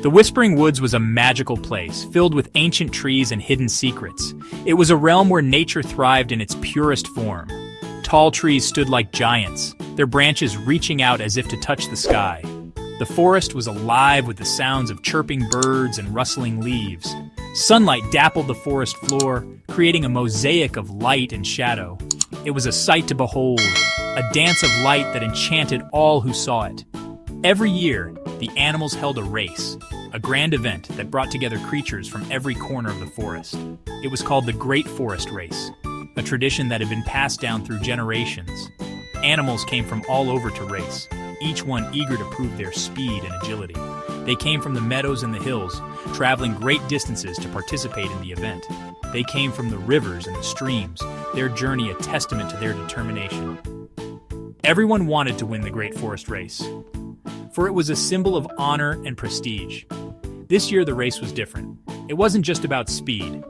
The Whispering Woods was a magical place, filled with ancient trees and hidden secrets. It was a realm where nature thrived in its purest form. Tall trees stood like giants, their branches reaching out as if to touch the sky. The forest was alive with the sounds of chirping birds and rustling leaves. Sunlight dappled the forest floor, creating a mosaic of light and shadow. It was a sight to behold, a dance of light that enchanted all who saw it. Every year, the animals held a race, a grand event that brought together creatures from every corner of the forest. It was called the Great Forest Race, a tradition that had been passed down through generations. Animals came from all over to race, each one eager to prove their speed and agility. They came from the meadows and the hills, traveling great distances to participate in the event. They came from the rivers and the streams, their journey a testament to their determination. Everyone wanted to win the Great Forest Race, for it was a symbol of honor and prestige. This year the race was different. It wasn't just about speed.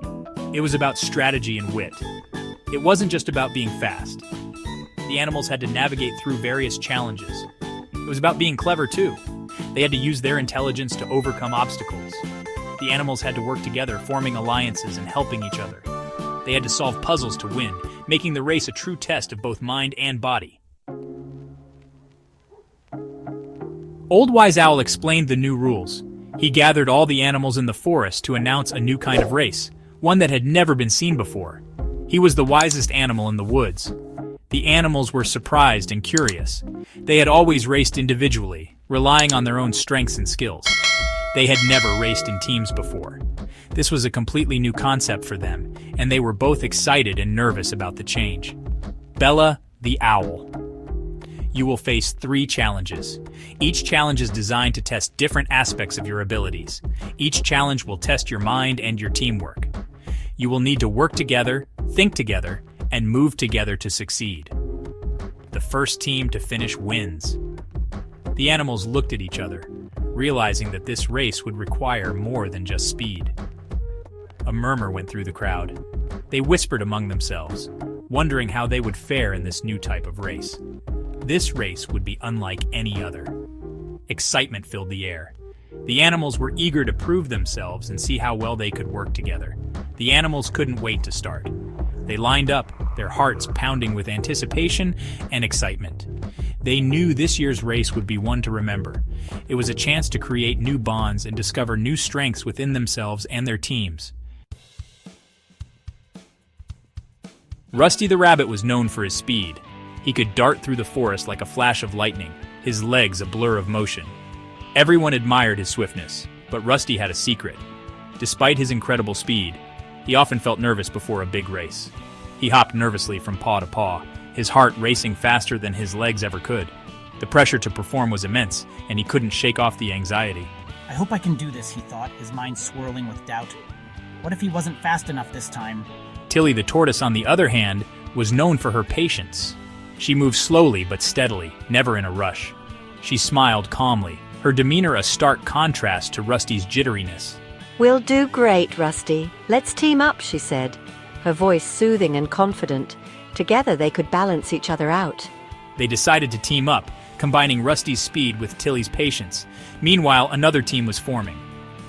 It was about strategy and wit. It wasn't just about being fast. The animals had to navigate through various challenges. It was about being clever too. They had to use their intelligence to overcome obstacles. The animals had to work together, forming alliances and helping each other. They had to solve puzzles to win, making the race a true test of both mind and body. Old Wise Owl explained the new rules. He gathered all the animals in the forest to announce a new kind of race, one that had never been seen before. He was the wisest animal in the woods. The animals were surprised and curious. They had always raced individually, relying on their own strengths and skills. They had never raced in teams before. This was a completely new concept for them, and they were both excited and nervous about the change. Bella, the owl. You will face 3 challenges. Each challenge is designed to test different aspects of your abilities. Each challenge will test your mind and your teamwork. You will need to work together, think together, and move together to succeed. The first team to finish wins. The animals looked at each other, realizing that this race would require more than just speed. A murmur went through the crowd. They whispered among themselves, wondering how they would fare in this new type of race. This race would be unlike any other. Excitement filled the air. The animals were eager to prove themselves and see how well they could work together. The animals couldn't wait to start. They lined up, their hearts pounding with anticipation and excitement. They knew this year's race would be one to remember. It was a chance to create new bonds and discover new strengths within themselves and their teams. Rusty the Rabbit was known for his speed. He could dart through the forest like a flash of lightning, his legs a blur of motion. Everyone admired his swiftness, but Rusty had a secret. Despite his incredible speed, he often felt nervous before a big race. He hopped nervously from paw to paw, his heart racing faster than his legs ever could. The pressure to perform was immense, and he couldn't shake off the anxiety. I hope I can do this, he thought, his mind swirling with doubt. What if he wasn't fast enough this time? Tilly the tortoise, on the other hand, was known for her patience. She moved slowly but steadily, never in a rush. She smiled calmly, her demeanor a stark contrast to Rusty's jitteriness. "We'll do great, Rusty. Let's team up," she said, her voice soothing and confident. Together they could balance each other out. They decided to team up, combining Rusty's speed with Tilly's patience. Meanwhile, another team was forming.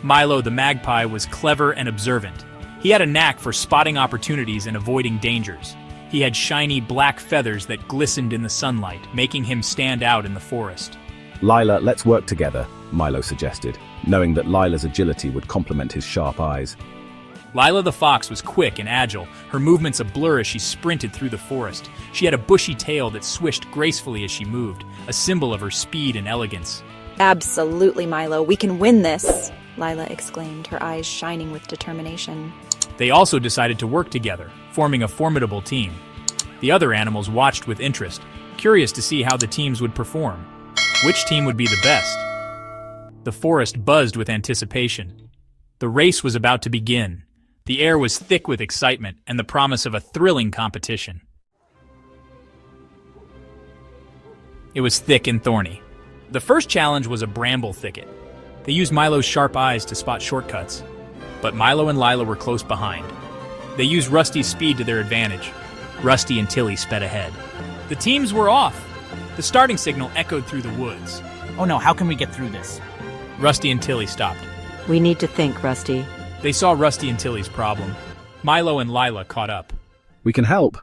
Milo the magpie was clever and observant. He had a knack for spotting opportunities and avoiding dangers. He had shiny black feathers that glistened in the sunlight, making him stand out in the forest. "Lila, let's work together," Milo suggested, knowing that Lila's agility would complement his sharp eyes. Lila the fox was quick and agile, her movements a blur as she sprinted through the forest. She had a bushy tail that swished gracefully as she moved, a symbol of her speed and elegance. "Absolutely, Milo, we can win this!" Lila exclaimed, her eyes shining with determination. They also decided to work together, forming a formidable team. The other animals watched with interest, curious to see how the teams would perform. Which team would be the best? The forest buzzed with anticipation. The race was about to begin. The air was thick with excitement and the promise of a thrilling competition. It was thick and thorny. The first challenge was a bramble thicket. They used Milo's sharp eyes to spot shortcuts, but Milo and Lila were close behind. They used Rusty's speed to their advantage. Rusty and Tilly sped ahead. The teams were off. The starting signal echoed through the woods. Oh no, how can we get through this? Rusty and Tilly stopped. We need to think, Rusty. They saw Rusty and Tilly's problem. Milo and Lila caught up. We can help,